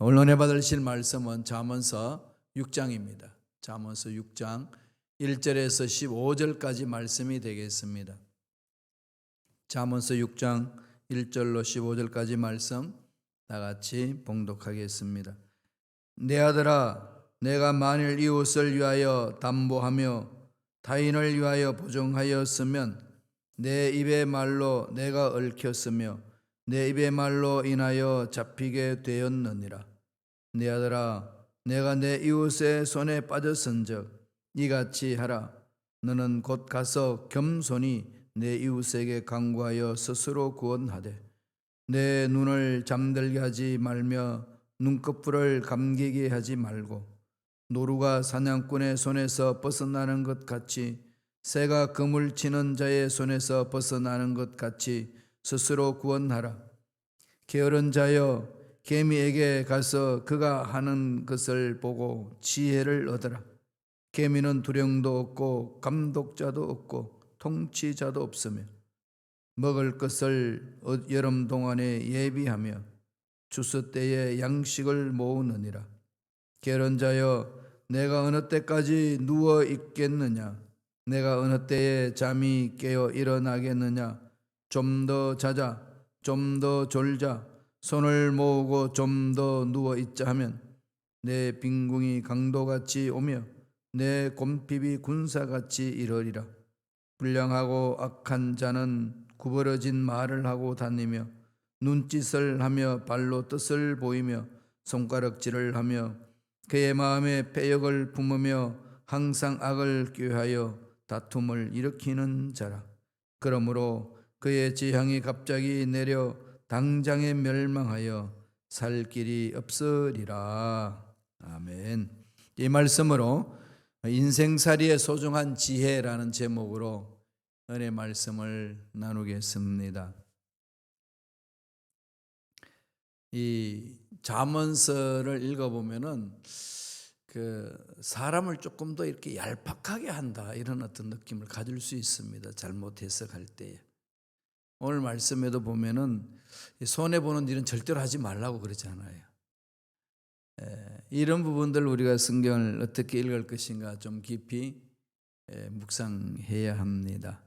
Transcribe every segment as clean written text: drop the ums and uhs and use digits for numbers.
오늘 은혜 받으실 말씀은 잠언서 6장입니다. 잠언서 6장 1절에서 15절까지 말씀이 되겠습니다. 잠언서 6장 1절로 15절까지 말씀 다 같이 봉독하겠습니다. 내 아들아, 내가 만일 이웃을 위하여 담보하며 타인을 위하여 보증하였으면 내 입의 말로 내가 얽혔으며 내 입의 말로 인하여 잡히게 되었느니라. 내 아들아, 내가 내 이웃의 손에 빠졌은즉 이같이 하라. 너는 곧 가서 겸손히 내 이웃에게 간구하여 스스로 구원하되 내 눈을 잠들게 하지 말며 눈꺼풀을 감기게 하지 말고 노루가 사냥꾼의 손에서 벗어나는 것 같이 새가 그물 치는 자의 손에서 벗어나는 것 같이 스스로 구원하라. 게으른 자여, 개미에게 가서 그가 하는 것을 보고 지혜를 얻으라. 개미는 두령도 없고 감독자도 없고 통치자도 없으며 먹을 것을 여름 동안에 예비하며 추수 때에 양식을 모으느니라. 게으른 자여, 내가 어느 때까지 누워 있겠느냐? 내가 어느 때에 잠이 깨어 일어나겠느냐? 좀 더 자자, 좀 더 졸자, 손을 모으고 좀 더 누워 있자 하면 내 빈궁이 강도같이 오며 내 곰핍이 군사같이 이르리라. 불량하고 악한 자는 구부러진 말을 하고 다니며 눈짓을 하며 발로 뜻을 보이며 손가락질을 하며 그의 마음에 패역을 품으며 항상 악을 꾀하여 다툼을 일으키는 자라. 그러므로 그의 재앙이 갑자기 내려 당장에 멸망하여 살 길이 없으리라. 아멘. 이 말씀으로 인생살이의 소중한 지혜라는 제목으로 은혜 말씀을 나누겠습니다. 이 잠언서를 읽어보면은 사람을 조금 더 이렇게 얄팍하게 한다, 이런 어떤 느낌을 가질 수 있습니다. 잘못 해석할 때에. 오늘 말씀에도 보면은 손해보는 일은 절대로 하지 말라고 그러잖아요. 이런 부분들 우리가 성경을 어떻게 읽을 것인가 좀 깊이 묵상해야 합니다.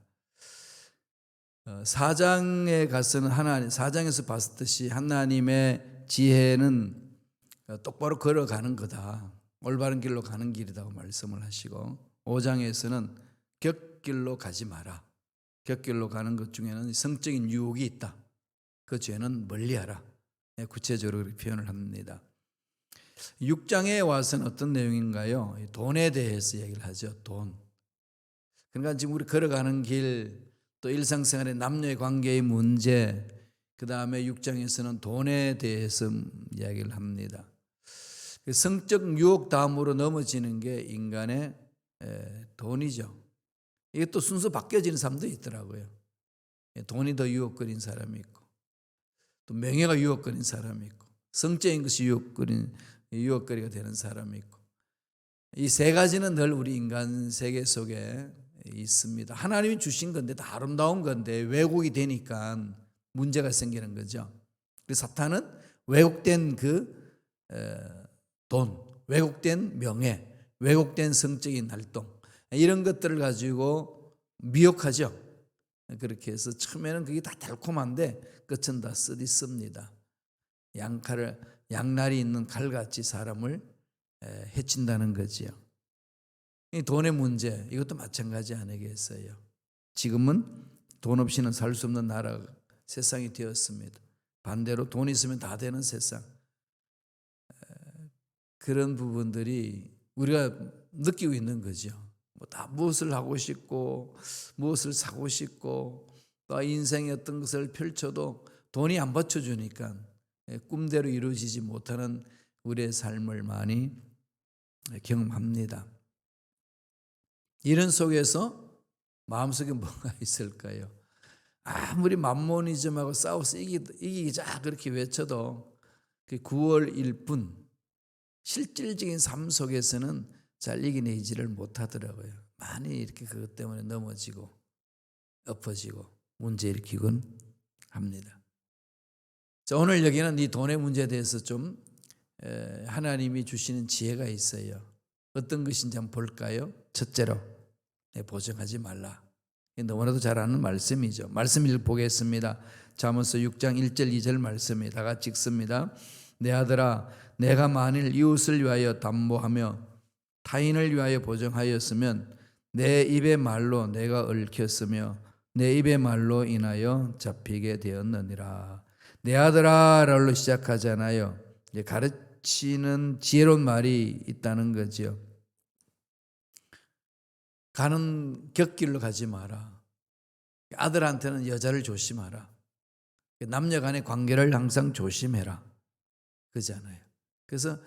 4장에 가서는 하나님, 4장에서 봤듯이 하나님의 지혜는 똑바로 걸어가는 거다, 올바른 길로 가는 길이라고 말씀을 하시고, 5장에서는 곁길로 가지 마라. 곁길로 가는 것 중에는 성적인 유혹이 있다. 그 죄는 멀리하라. 구체적으로 그렇게 표현을 합니다. 6장에 와서는 어떤 내용인가요? 돈에 대해서 얘기를 하죠. 돈. 그러니까 지금 우리 걸어가는 길, 또 일상생활의 남녀의 관계의 문제, 그 다음에 6장에서는 돈에 대해서 이야기를 합니다. 성적 유혹 다음으로 넘어지는 게 인간의 돈이죠. 이게 또 순서 바뀌어지는 사람도 있더라고요. 돈이 더 유혹거린 사람이 있고, 또 명예가 유혹거린 사람이 있고, 성적인 것이 유혹거리가 되는 사람이 있고, 이 세 가지는 늘 우리 인간 세계 속에 있습니다. 하나님이 주신 건데, 다 아름다운 건데 왜곡이 되니까 문제가 생기는 거죠. 그래서 사탄은 왜곡된 돈, 왜곡된 명예, 왜곡된 성적인 활동, 이런 것들을 가지고 미혹하죠. 그렇게 해서 처음에는 그게 다 달콤한데 끝은 다 쓰디씁니다. 양날이 있는 칼같이 사람을 해친다는 거지요. 이 돈의 문제, 이것도 마찬가지 아니겠어요? 지금은 돈 없이는 살 수 없는 나라, 세상이 되었습니다. 반대로 돈 있으면 다 되는 세상. 그런 부분들이 우리가 느끼고 있는 거죠. 다 무엇을 하고 싶고 무엇을 사고 싶고, 또 인생의 어떤 것을 펼쳐도 돈이 안 받쳐주니까 꿈대로 이루어지지 못하는 우리의 삶을 많이 경험합니다. 이런 속에서 마음속에 뭐가 있을까요? 아무리 맘모니즘하고 싸워서 이기자 그렇게 외쳐도 그 9월 1분 실질적인 삶 속에서는 잘 이겨내지를 못하더라고요. 많이 이렇게 그것 때문에 넘어지고 엎어지고 문제 일으키곤 합니다. 자, 오늘 여기는 이 돈의 문제에 대해서 좀 하나님이 주시는 지혜가 있어요. 어떤 것인지 한번 볼까요? 첫째로 보증하지 말라. 너무나도 잘 아는 말씀이죠. 말씀 읽어보겠습니다. 잠언서 6장 1절 2절 말씀이 다 같이 읽습니다. 내 아들아, 내가 만일 이웃을 위하여 담보하며 타인을 위하여 보증하였으면 내 입의 말로 내가 얽혔으며 내 입의 말로 인하여 잡히게 되었느니라. 내 아들아라로 시작하잖아요. 가르치는 지혜로운 말이 있다는 거죠. 가는 곁길로 가지 마라. 아들한테는 여자를 조심하라. 남녀 간의 관계를 항상 조심해라. 그잖아요. 그래서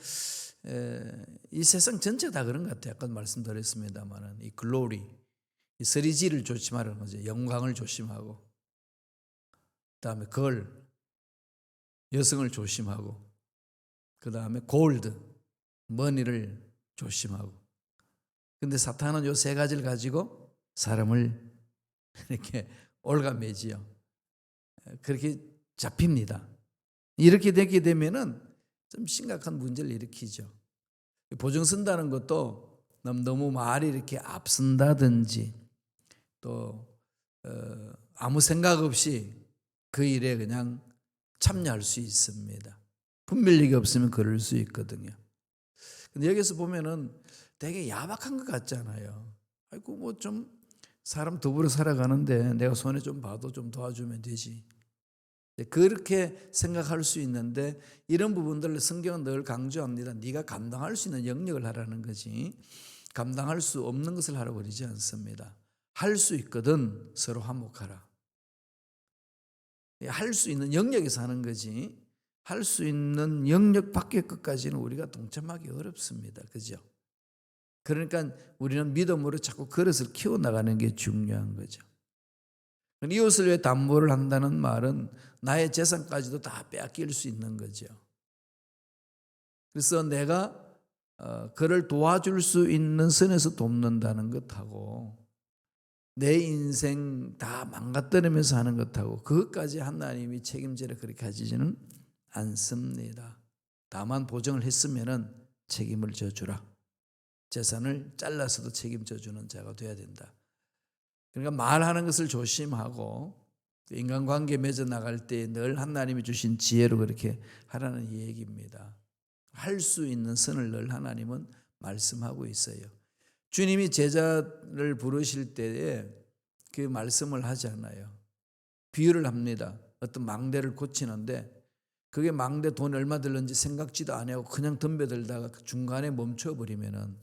이 세상 전체가 다 그런 것 같아요. 아까 말씀드렸습니다만 이 글로리, 이 3G를 조심하라는 거죠. 영광을 조심하고, 그다음에 여성을 조심하고, 그다음에 골드, 머니를 조심하고. 근데 사탄은 요 세 가지를 가지고 사람을 이렇게 올가매지요. 그렇게 잡힙니다. 이렇게 되게 되면은 좀 심각한 문제를 일으키죠. 보증 쓴다는 것도 너무 말이 이렇게 앞선다든지 또 아무 생각 없이 그 일에 그냥 참여할 수 있습니다. 분별력이 없으면 그럴 수 있거든요. 근데 여기서 보면은 되게 야박한 것 같잖아요. 아이고 뭐 좀 사람 더불어 살아가는데 내가 손에 좀 봐도 좀 도와주면 되지. 그렇게 생각할 수 있는데 이런 부분들을 성경은 늘 강조합니다. 네가 감당할 수 있는 영역을 하라는 거지 감당할 수 없는 것을 하라고 그러지 않습니다. 할 수 있거든 서로 화목하라. 할 수 있는 영역에서 하는 거지 할 수 있는 영역 밖의 것까지는 우리가 동참하기 어렵습니다. 그죠? 그러니까 우리는 믿음으로 자꾸 그릇을 키워나가는 게 중요한 거죠. 이웃을 위해 담보를 한다는 말은 나의 재산까지도 다 빼앗길 수 있는 거죠. 그래서 내가 그를 도와줄 수 있는 선에서 돕는다는 것하고 내 인생 다 망가뜨리면서 하는 것하고 그것까지 하나님이 책임지라 그렇게 하지는 않습니다. 다만 보증을 했으면 책임을 져주라. 재산을 잘라서도 책임져 주는 자가 돼야 된다. 그러니까 말하는 것을 조심하고 인간관계 맺어 나갈 때 늘 하나님이 주신 지혜로 그렇게 하라는 얘기입니다. 할 수 있는 선을 늘 하나님은 말씀하고 있어요. 주님이 제자를 부르실 때에 그 말씀을 하잖아요. 비유를 합니다. 어떤 망대를 고치는데 그게 망대 돈 얼마 들는지 생각지도 안 하고 그냥 덤벼들다가 중간에 멈춰버리면은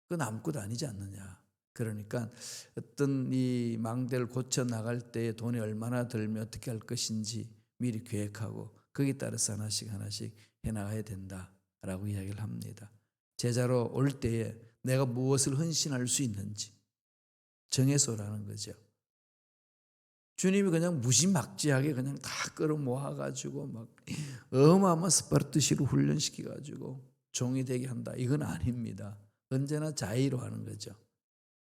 그건 아무것도 아니지 않느냐. 그러니까 어떤 이 망대를 고쳐 나갈 때 돈이 얼마나 들면 어떻게 할 것인지 미리 계획하고 거기에 따라서 하나씩 해나가야 된다라고 이야기를 합니다. 제자로 올 때에 내가 무엇을 헌신할 수 있는지 정해서 오라는 거죠. 주님이 그냥 무지막지하게 그냥 다 끌어모아가지고 막 어마어마한 스파르타식으로 훈련시켜가지고 종이 되게 한다. 이건 아닙니다. 언제나 자의로 하는 거죠.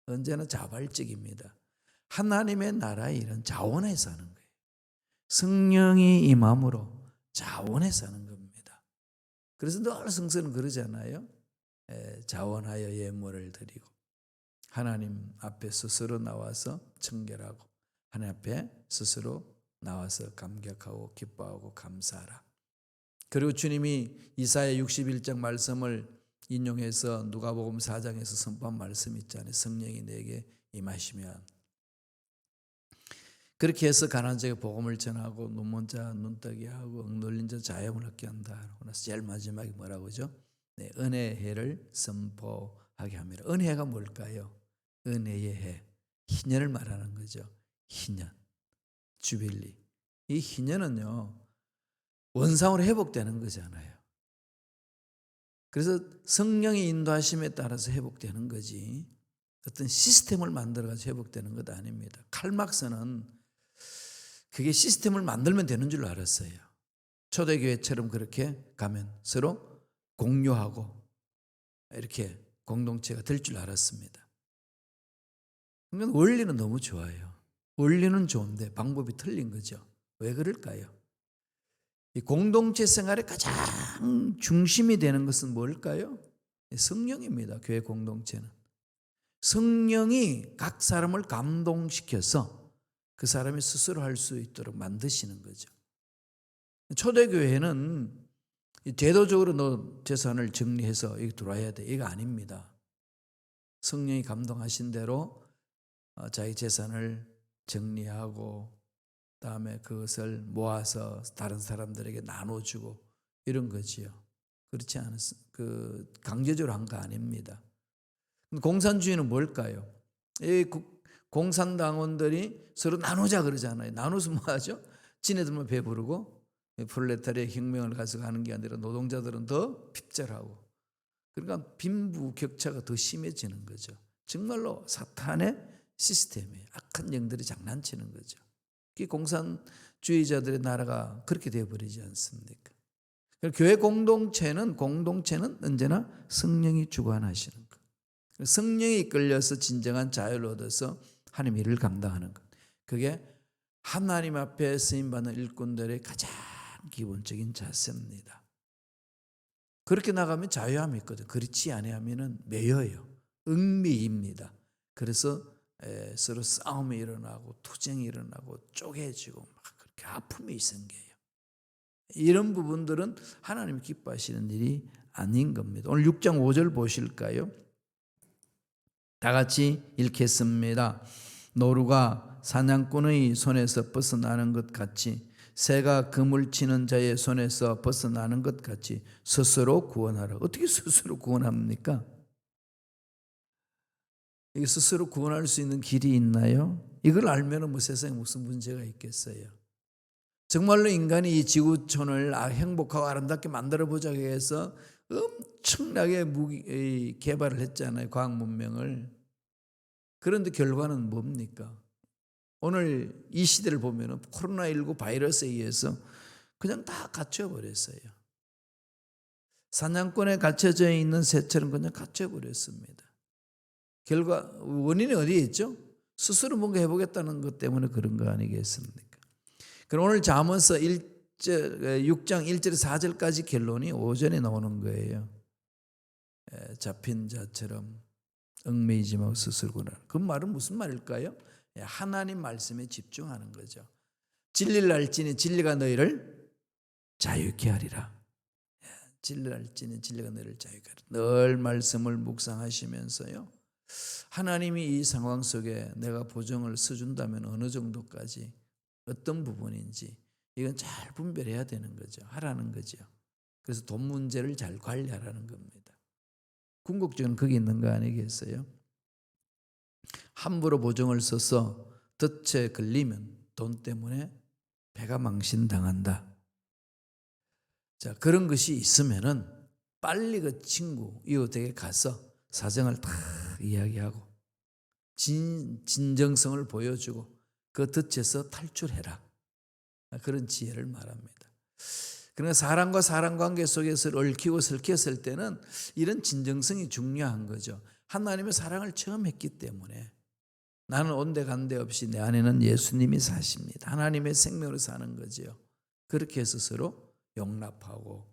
언제나 자발적입니다. 하나님의 나라의 일은 자원해서 하는 거예요. 성령이 임함으로 자원해서 하는 겁니다. 그래서 늘 성서는 그러잖아요. 자원하여 예물을 드리고 하나님 앞에 스스로 나와서 청결하고 하나님 앞에 스스로 나와서 감격하고 기뻐하고 감사하라. 그리고 주님이 이사야 61장 말씀을 인용해서 누가복음 4장에서 선포한 말씀 있잖아요. 성령이 내게 임하시면 그렇게 해서 가난한 자에게 복음을 전하고 눈먼 자 눈뜨게 하고 억눌린 자 자유를 얻게 한다. 그래서 제일 마지막에 뭐라고 하죠? 네, 은혜의 해를 선포하게 합니다. 은혜가 뭘까요? 은혜의 해, 희년을 말하는 거죠. 희년, 주빌리. 이 희년은요 원상으로 회복되는 거잖아요. 그래서 성령의 인도하심에 따라서 회복되는 거지 어떤 시스템을 만들어서 회복되는 것 아닙니다. 칼막스는 그게 시스템을 만들면 되는 줄 알았어요. 초대교회처럼 그렇게 가면 서로 공유하고 이렇게 공동체가 될 줄 알았습니다. 그러니까 원리는 너무 좋아요. 원리는 좋은데 방법이 틀린 거죠. 왜 그럴까요? 이 공동체 생활의 가장 중심이 되는 것은 뭘까요? 성령입니다. 교회 공동체는. 성령이 각 사람을 감동시켜서 그 사람이 스스로 할 수 있도록 만드시는 거죠. 초대교회는 제도적으로 너 재산을 정리해서 여기 들어와야 돼, 이거 아닙니다. 성령이 감동하신 대로 자기 재산을 정리하고 그다음에 그것을 모아서 다른 사람들에게 나눠주고 이런 거지요. 그렇지 않았어. 강제적으로 한 거 아닙니다. 공산주의는 뭘까요? 이 공산당원들이 서로 나누자 그러잖아요. 나눠서 뭐 하죠? 지네들만 배부르고 프롤레타리아 혁명을 가져가는 게 아니라 노동자들은 더 핍절하고, 그러니까 빈부격차가 더 심해지는 거죠. 정말로 사탄의 시스템이에요. 악한 영들이 장난치는 거죠. 공산주의자들의 나라가 그렇게 되어버리지 않습니까? 교회 공동체는 언제나 성령이 주관하시는 것. 성령이 이끌려서 진정한 자유를 얻어서 하나님 일을 감당하는 것. 그게 하나님 앞에 쓰임받는 일꾼들의 가장 기본적인 자세입니다. 그렇게 나가면 자유함이 있거든. 그렇지 아니하면 매여요. 얽매입니다. 그래서 서로 싸움이 일어나고 투쟁이 일어나고 쪼개지고 막 그렇게 아픔이 생겨요. 이런 부분들은 하나님이 기뻐하시는 일이 아닌 겁니다. 오늘 6장 5절 보실까요? 다 같이 읽겠습니다. 노루가 사냥꾼의 손에서 벗어나는 것 같이 새가 그물 치는 자의 손에서 벗어나는 것 같이 스스로 구원하라. 어떻게 스스로 구원합니까? 이게 스스로 구원할 수 있는 길이 있나요? 이걸 알면 뭐 세상에 무슨 문제가 있겠어요? 정말로 인간이 이 지구촌을 행복하고 아름답게 만들어보자고 해서 엄청나게 개발을 했잖아요. 과학 문명을. 그런데 결과는 뭡니까? 오늘 이 시대를 보면 코로나19 바이러스에 의해서 그냥 다 갇혀버렸어요. 사냥꾼에 갇혀져 있는 새처럼 그냥 갇혀버렸습니다. 결과 원인이 어디에 있죠? 스스로 뭔가 해보겠다는 것 때문에 그런 거 아니겠습니까? 그럼 오늘 잠언서 6장 1절에서 4절까지 결론이 오전에 나오는 거예요. 잡힌 자처럼 얽매이지 말고 스스로 구원하라. 그 말은 무슨 말일까요? 하나님 말씀에 집중하는 거죠. 진리를 알지니 진리가 너희를 자유케 하리라. 진리를 알지니 진리가 너희를 자유케 하리라. 늘 말씀을 묵상하시면서요, 하나님이 이 상황 속에 내가 보정을 써준다면 어느 정도까지 어떤 부분인지 이건 잘 분별해야 되는 거죠. 하라는 거죠. 그래서 돈 문제를 잘 관리하라는 겁니다. 궁극적으로는 거기 있는 거 아니겠어요? 함부로 보정을 써서 덫에 걸리면 돈 때문에 배가 망신당한다. 자, 그런 것이 있으면은 빨리 그 친구, 이웃에게 가서 사정을 다 이야기하고 진정성을 보여주고 그 덫에서 탈출해라. 그런 지혜를 말합니다. 그러나 사람과 사람 관계 속에서 얽히고 설켰을 때는 이런 진정성이 중요한 거죠. 하나님의 사랑을 처음 했기 때문에 나는 온데간데 없이 내 안에는 예수님이 사십니다. 하나님의 생명으로 사는 거죠. 그렇게 해서 서로 용납하고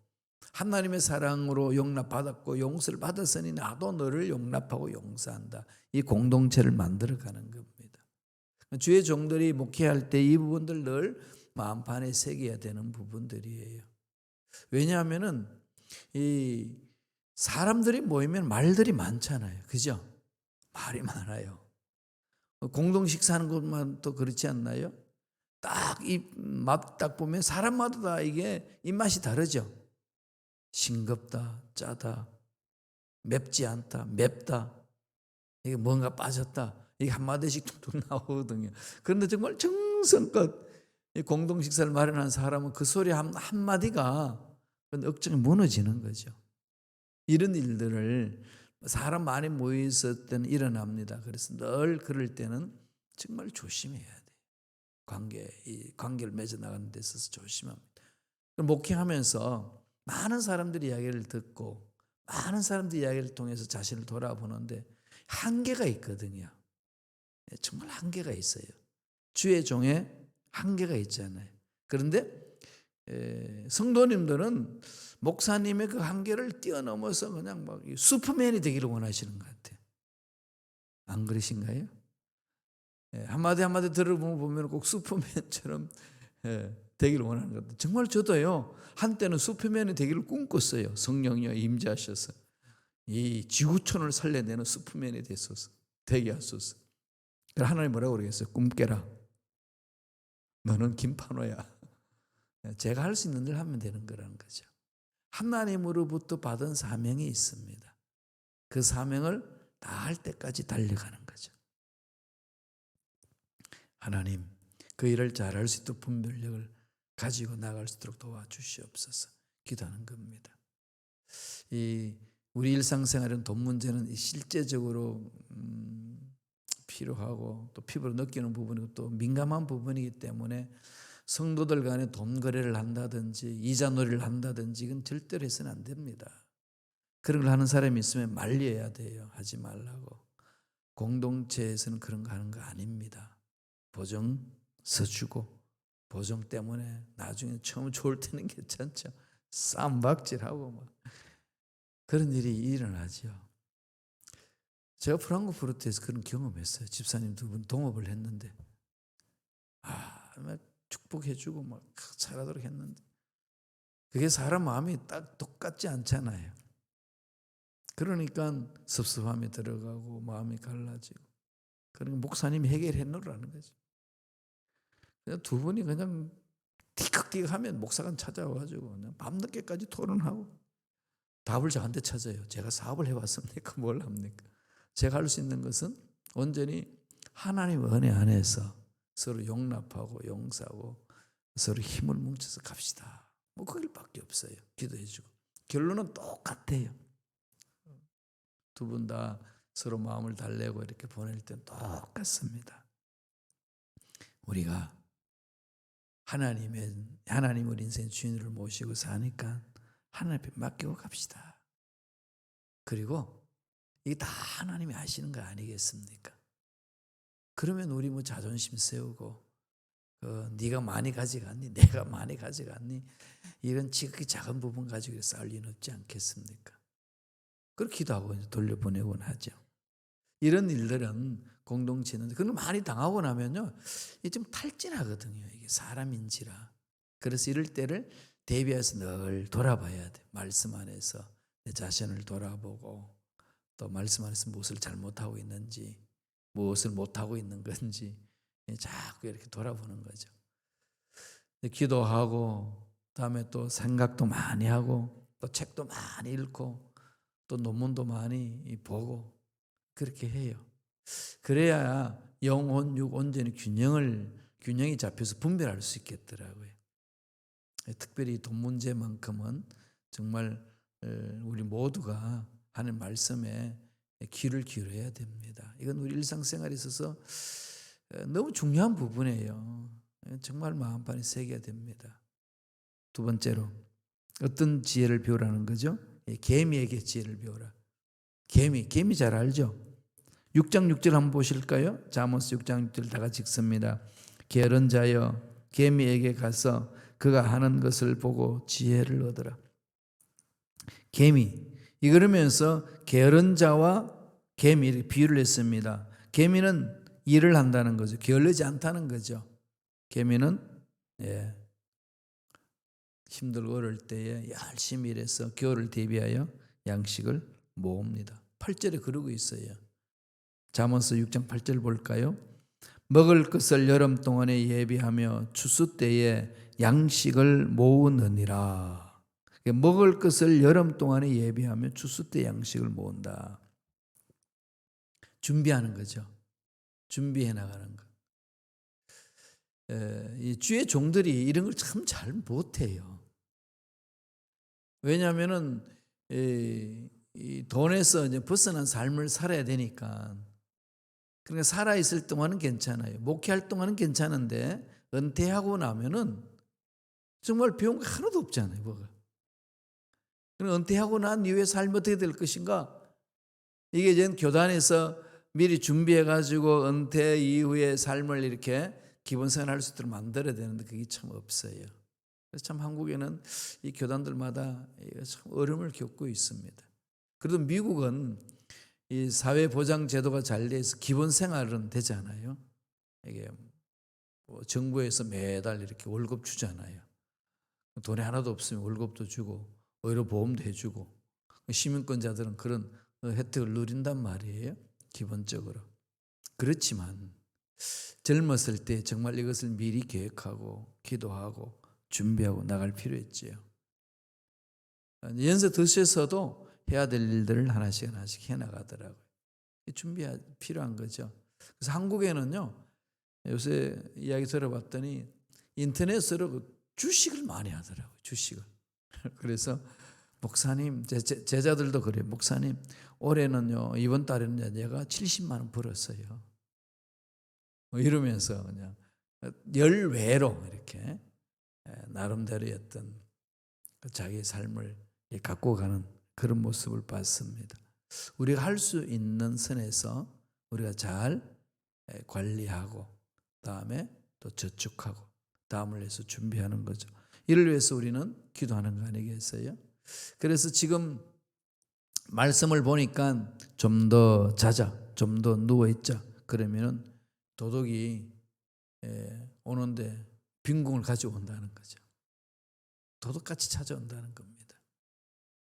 하나님의 사랑으로 용납받았고 용서를 받았으니 나도 너를 용납하고 용서한다. 이 공동체를 만들어가는 겁니다. 주의 종들이 목회할 때 이 부분들 늘 마음판에 새겨야 되는 부분들이에요. 왜냐하면은 이 사람들이 모이면 말들이 많잖아요. 그죠? 말이 많아요. 공동 식사하는 것만 또 그렇지 않나요? 딱 이 맛 딱 보면 사람마다 다 이게 입맛이 다르죠. 싱겁다, 짜다, 맵지 않다, 맵다, 이게 뭔가 빠졌다, 이게 한마디씩 툭툭 나오거든요. 그런데 정말 정성껏 이 공동 식사를 마련한 사람은 그 소리 한마디가 억장이 무너지는 거죠. 이런 일들을 사람 많이 모여 있을 때는 일어납니다. 그래서 늘 그럴 때는 정말 조심해야 돼요. 이 관계를 맺어 나가는 데 있어서 조심합니다. 목회하면서 많은 사람들이 이야기를 듣고 많은 사람들이 이야기를 통해서 자신을 돌아보는데 한계가 있거든요. 정말 한계가 있어요. 주의 종에 한계가 있잖아요. 그런데 성도님들은 목사님의 그 한계를 뛰어넘어서 그냥 막 슈퍼맨이 되기를 원하시는 것 같아요. 안 그러신가요? 한마디 한마디 들어보면 꼭 슈퍼맨처럼 되기를 원하는 것 같아요. 정말 저도요, 한때는 슈퍼맨이 되기를 꿈꿨어요. 성령이여 임재하셔서 이 지구촌을 살려내는 슈퍼맨이 되게 하소서. 그래서 하나님 뭐라고 그러겠어요? 꿈 깨라. 너는 김판호야. 제가 할 수 있는 일 하면 되는 거라는 거죠. 하나님으로부터 받은 사명이 있습니다. 그 사명을 다 할 때까지 달려가는 거죠. 하나님, 그 일을 잘할 수 있도록 분별력을 가지고 나갈 수 있도록 도와주시옵소서 기도하는 겁니다. 우리 일상생활은 돈 문제는 실제적으로 필요하고 또 피부로 느끼는 부분이고 또 민감한 부분이기 때문에 성도들 간에 돈 거래를 한다든지 이자놀이를 한다든지 이건 절대로 해서는 안 됩니다. 그런 걸 하는 사람이 있으면 말려야 돼요. 하지 말라고. 공동체에서는 그런 거 하는 거 아닙니다. 보증 서주고 보증 때문에 나중에 처음 좋을 때는 괜찮죠. 쌈박질하고 막 그런 일이 일어나죠. 제가 프랑크푸르트에서 그런 경험했어요. 집사님 두 분 동업을 했는데 막 축복해주고 막 잘하도록 했는데 그게 사람 마음이 딱 똑같지 않잖아요. 그러니까 섭섭함이 들어가고 마음이 갈라지고 그러니까 목사님이 해결해 놓으라는 거죠. 그냥 두 분이 그냥 티격태격하면 목사관 찾아와가지고 그냥 밤늦게까지 토론하고 답을 저한테 찾아요. 제가 사업을 해봤습니까? 뭘 합니까? 제가 할 수 있는 것은 온전히 하나님의 은혜 안에서 서로 용납하고 용서하고 서로 힘을 뭉쳐서 갑시다. 뭐 그 일밖에 없어요. 기도해주고 결론은 똑같아요. 두 분 다 서로 마음을 달래고 이렇게 보낼 땐 똑같습니다. 우리가 하나님을 인생의 주인으로 모시고 사니까 하나님 앞에 맡기고 갑시다. 그리고 이게 다 하나님이 하시는 거 아니겠습니까? 그러면 우리 뭐 자존심 세우고 네가 많이 가져갔니? 내가 많이 가져갔니? 이런 지극히 작은 부분 가지고 싸울 일은 없지 않겠습니까? 그렇게 기도하고 돌려보내곤 하죠. 이런 일들은 공동체는 그걸 많이 당하고 나면요, 이게 좀 탈진하거든요. 이게 사람인지라. 그래서 이럴 때를 대비해서 늘 돌아봐야 돼. 말씀 안에서 내 자신을 돌아보고 또 말씀 안에서 무엇을 잘못하고 있는지, 무엇을 못하고 있는 건지 자꾸 이렇게 돌아보는 거죠. 기도하고 다음에 또 생각도 많이 하고 또 책도 많이 읽고 또 논문도 많이 보고 그렇게 해요. 그래야 영혼, 육, 온전히 균형이 잡혀서 분별할 수 있겠더라고요. 특별히 돈 문제만큼은 정말 우리 모두가 하는 말씀에 귀를 기울여야 됩니다. 이건 우리 일상생활에 있어서 너무 중요한 부분이에요. 정말 마음판에 새겨야 됩니다. 두 번째로 어떤 지혜를 배우라는 거죠? 개미에게 지혜를 배우라. 개미 잘 알죠? 6장 6절 한번 보실까요? 잠언스 6장 6절 다 같이 읽습니다. 게으른 자여 개미에게 가서 그가 하는 것을 보고 지혜를 얻으라. 개미 이러면서 게으른 자와 개미 이렇게 비유를 했습니다. 개미는 일을 한다는 거죠. 게을르지 않다는 거죠. 개미는 힘들고 어려울 때에 열심히 일해서 겨울을 대비하여 양식을 모읍니다. 8절에 그러고 있어요. 잠언서 6장 8절 볼까요? 먹을 것을 여름 동안에 예비하며 추수 때에 양식을 모으느니라. 먹을 것을 여름 동안에 예비하며 추수 때 양식을 모은다. 준비하는 거죠. 준비해 나가는 것. 이 주의 종들이 이런 걸 참 잘 못해요. 왜냐하면은 이 돈에서 이제 벗어난 삶을 살아야 되니까. 그러니까 살아 있을 동안은 괜찮아요. 목회할 동안은 괜찮은데 은퇴하고 나면은 정말 배운 거 하나도 없잖아요. 뭐가. 그럼 은퇴하고 난 이후에 삶이 어떻게 될 것인가? 이게 이제 교단에서 미리 준비해 가지고 은퇴 이후의 삶을 이렇게 기본생활 할 수 있도록 만들어야 되는데 그게 참 없어요. 그래서 참 한국에는 이 교단들마다 참 어려움을 겪고 있습니다. 그래도 미국은 이 사회보장 제도가 잘 돼서 기본 생활은 되잖아요. 이게 뭐 정부에서 매달 이렇게 월급 주잖아요. 돈이 하나도 없으면 월급도 주고 의료보험도 해주고 시민권자들은 그런 혜택을 누린단 말이에요. 기본적으로. 그렇지만 젊었을 때 정말 이것을 미리 계획하고 기도하고 준비하고 나갈 필요 있지요. 연세 드셔서도 해야 될 일들을 하나씩 해나가더라고요. 준비가 필요한 거죠. 그래서 한국에는요, 요새 이야기 들어봤더니 인터넷으로 주식을 많이 하더라고요. 주식을. 그래서 목사님, 제자들도 그래요. 목사님, 올해는요, 이번 달에는 내가 70만 원 벌었어요. 뭐 이러면서 그냥 열외로 이렇게 나름대로의 어떤 자기의 삶을 갖고 가는 그런 모습을 봤습니다. 우리가 할 수 있는 선에서 우리가 잘 관리하고 다음에 또 저축하고 다음을 위해서 준비하는 거죠. 이를 위해서 우리는 기도하는 거 아니겠어요? 그래서 지금 말씀을 보니까 좀 더 자자, 좀 더 누워있자. 그러면은 도둑이 오는데 빈궁을 가져온다는 거죠. 도둑같이 찾아온다는 겁니다.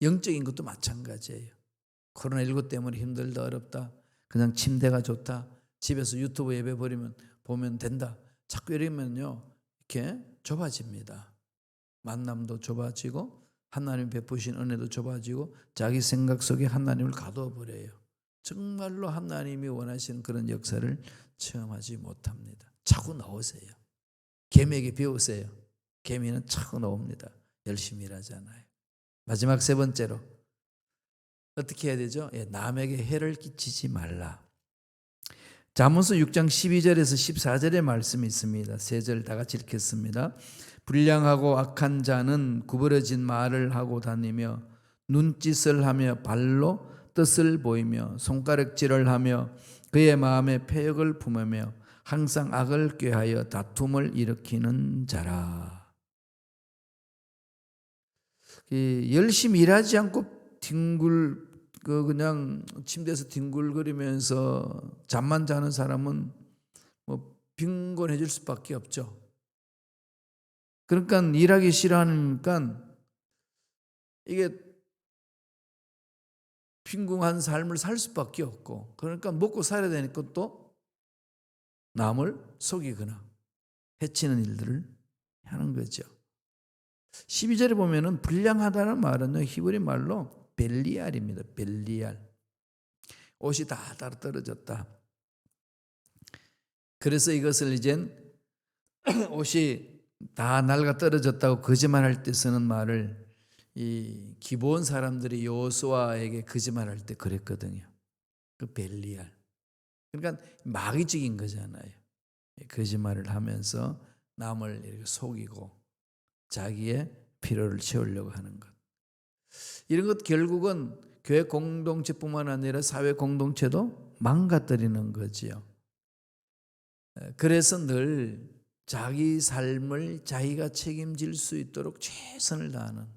영적인 것도 마찬가지예요. 코로나19 때문에 힘들다 어렵다. 그냥 침대가 좋다. 집에서 유튜브 예배 보면 된다. 자꾸 이러면요. 이렇게 좁아집니다. 만남도 좁아지고 하나님 베푸신 은혜도 좁아지고 자기 생각 속에 하나님을 가두어 버려요. 정말로 하나님이 원하시는 그런 역사를 체험하지 못합니다. 자꾸 나오세요. 개미에게 배우세요. 개미는 자꾸 나옵니다. 열심히 일하잖아요. 마지막 세 번째로 어떻게 해야 되죠? 남에게 해를 끼치지 말라. 잠언서 6장 12절에서 14절의 말씀이 있습니다. 세 절 다 같이 읽겠습니다. 불량하고 악한 자는 구부러진 말을 하고 다니며 눈짓을 하며 발로 뜻을 보이며 손가락질을 하며 그의 마음에 패역을 품으며 항상 악을 꾀하여 다툼을 일으키는 자라. 열심히 일하지 않고 그냥 침대에서 뒹굴거리면서 잠만 자는 사람은 뭐 빈곤해 줄 수밖에 없죠. 그러니까 일하기 싫어하니까 이게 빈궁한 삶을 살 수밖에 없고, 그러니까 먹고 살아야 되니까 또 남을 속이거나 해치는 일들을 하는 거죠. 12절에 보면은 불량하다는 말은 히브리 말로 벨리알입니다. 벨리알. 옷이 다 따라 떨어졌다. 그래서 이것을 이젠 옷이 다 낡아 떨어졌다고 거짓말할 때 쓰는 말을 이 기본 사람들이 여호수아에게 거짓말할 때 그랬거든요. 그 벨리알. 그러니까 마귀적인 거잖아요. 거짓말을 하면서 남을 이렇게 속이고 자기의 필요를 채우려고 하는 것. 이런 것 결국은 교회 공동체뿐만 아니라 사회 공동체도 망가뜨리는 거지요. 그래서 늘 자기 삶을 자기가 책임질 수 있도록 최선을 다하는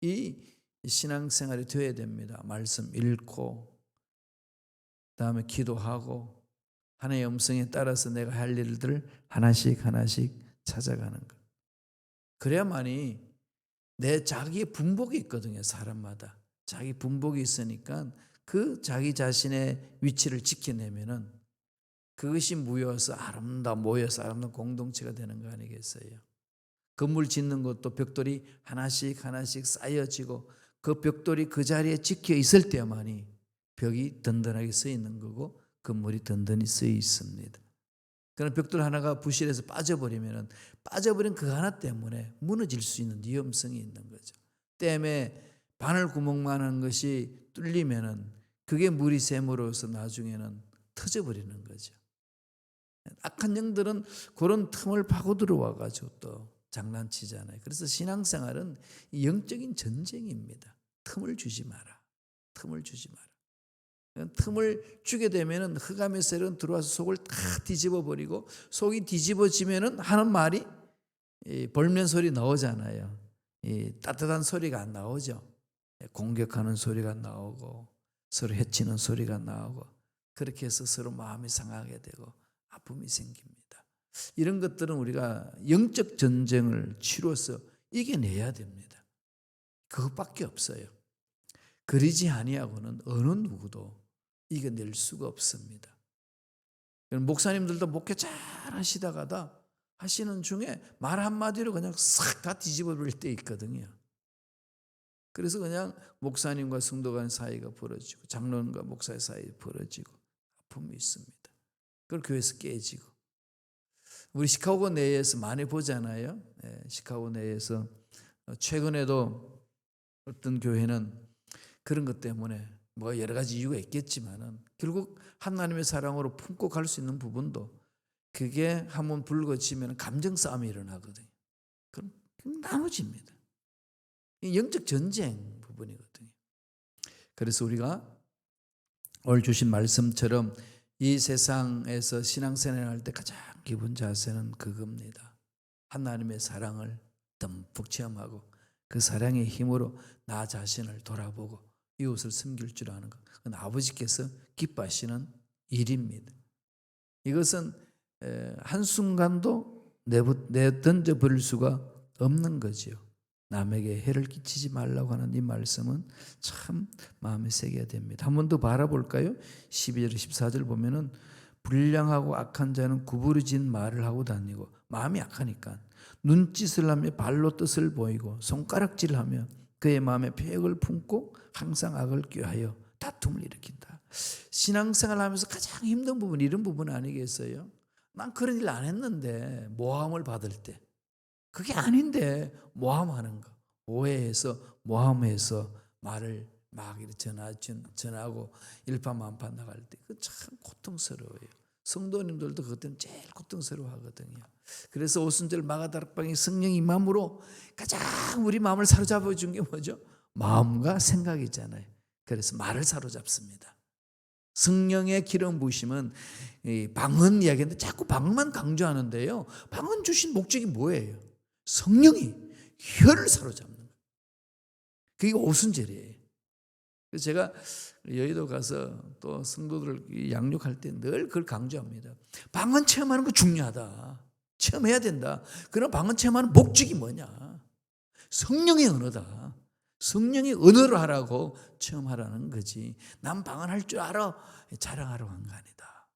이 신앙생활이 되어야 됩니다. 말씀 읽고 그다음에 기도하고 하나님의 음성에 따라서 내가 할 일들을 하나씩 찾아가는 것. 그래야만이 내 자기의 분복이 있거든요. 사람마다 자기 분복이 있으니까 그 자기 자신의 위치를 지켜내면은 그것이 모여서 아름다운 공동체가 되는 거 아니겠어요? 건물 짓는 것도 벽돌이 하나씩 쌓여지고 그 벽돌이 그 자리에 지켜 있을 때만이 벽이 든든하게 서 있는 거고 건물이 든든히 서 있습니다. 그런 벽돌 하나가 부실해서 빠져버린 그 하나 때문에 무너질 수 있는 위험성이 있는 거죠. 댐에 바늘 구멍만 한 것이 뚫리면은 그게 물이 샘으로서 나중에는 터져버리는 거죠. 악한 영들은 그런 틈을 파고 들어와가지고 또 장난치잖아요. 그래서 신앙생활은 영적인 전쟁입니다. 틈을 주지 마라. 틈을 주게 되면은 흑암의 세력은 들어와서 속을 다 뒤집어 버리고 속이 뒤집어지면은 하는 말이 이 볼멘 소리 나오잖아요. 이 따뜻한 소리가 안 나오죠. 공격하는 소리가 나오고 서로 해치는 소리가 나오고 그렇게 해서 서로 마음이 상하게 되고 아픔이 생깁니다. 이런 것들은 우리가 영적 전쟁을 치러서 이겨내야 됩니다. 그것밖에 없어요. 그러지 아니하고는 어느 누구도 이겨낼 수가 없습니다. 목사님들도 목회 잘 하시다가다 하시는 중에 말 한마디로 그냥 싹 다 뒤집어 버릴 때 있거든요. 그래서 그냥 목사님과 성도 간 사이가 벌어지고 장로님과 목사의 사이 벌어지고 아픔이 있습니다. 그걸 교회에서 깨지고 우리 시카고 내에서 많이 보잖아요. 시카고 내에서 최근에도 어떤 교회는 그런 것 때문에 뭐 여러 가지 이유가 있겠지만은 결국 하나님의 사랑으로 품고 갈 수 있는 부분도 그게 한번 불거지면 감정 싸움이 일어나거든요. 그럼 나눠집니다. 영적 전쟁 부분이거든요. 그래서 우리가 오늘 주신 말씀처럼 이 세상에서 신앙생활할 때 가장 기본 자세는 그겁니다. 하나님의 사랑을 듬뿍 체험하고 그 사랑의 힘으로 나 자신을 돌아보고 이웃을 섬길 줄 아는 것. 그건 아버지께서 기뻐하시는 일입니다. 이것은 한순간도 내던져 버릴 수가 없는 거지요. 남에게 해를 끼치지 말라고 하는 이 말씀은 참 마음에 새겨야 됩니다. 한 번 더 바라볼까요? 12절 14절 보면은 불량하고 악한 자는 구부러진 말을 하고 다니고 마음이 약하니까 눈짓을 하며 발로 뜻을 보이고 손가락질하며 그의 마음에 패역을 품고 항상 악을 꾀하여 다툼을 일으킨다. 신앙생활하면서 가장 힘든 부분이 이런 부분 아니겠어요? 난 그런 일 안 했는데 모함을 받을 때 그게 아닌데 모함하는 거 오해해서 모함해서 말을 막 전하고 일파만파 나갈 때 그 참 고통스러워요. 성도님들도 그것 때문에 제일 고통스러워하거든요. 그래서 오순절 마가다락방에 성령이 임함으로 가장 우리 마음을 사로잡아 준 게 뭐죠? 마음과 생각이잖아요. 그래서 말을 사로잡습니다. 성령의 기름 부으심은 방언 이야기인데 자꾸 방언만 강조하는데요. 방언 주신 목적이 뭐예요? 성령이 혀를 사로잡는 거예요. 그게 오순절이에요. 그래서 제가 여의도 가서 또 성도들 양육할 때 늘 그걸 강조합니다. 방언 체험하는 거 중요하다. 체험해야 된다. 그러나 방언 체험하는 목적이 뭐냐? 성령의 언어다. 성령의 언어로 하라고 체험하라는 거지. 난 방언할 줄 알아. 자랑하러 간 거 아니다.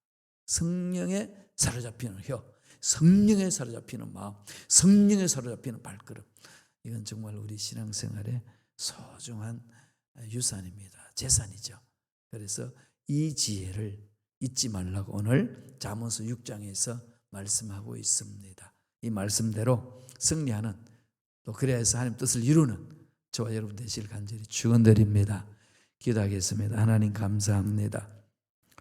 성령에 사로잡히는 혀, 성령에 사로잡히는 마음, 성령에 사로잡히는 발걸음. 이건 정말 우리 신앙생활의 소중한 유산입니다. 재산이죠. 그래서 이 지혜를 잊지 말라고 오늘 잠언서 6장에서 말씀하고 있습니다. 이 말씀대로 승리하는 또 그래야 해서 하나님 뜻을 이루는 저와 여러분 되시길 간절히 축원드립니다. 기도하겠습니다. 하나님 감사합니다.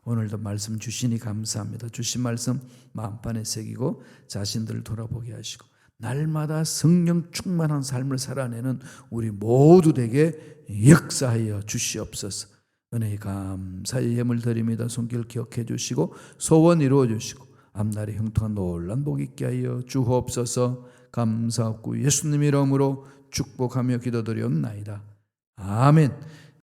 오늘도 말씀 주시니 감사합니다. 주신 말씀 마음판에 새기고 자신들을 돌아보게 하시고 날마다 성령 충만한 삶을 살아내는 우리 모두에게 역사하여 주시옵소서. 은혜에 감사의 예물 드립니다. 손길 기억해 주시고 소원 이루어 주시고 앞날에 형통한 놀란 복 있게 하여 주옵소서. 감사하고 예수님 이름으로 축복하며 기도드리옵나이다. 아멘.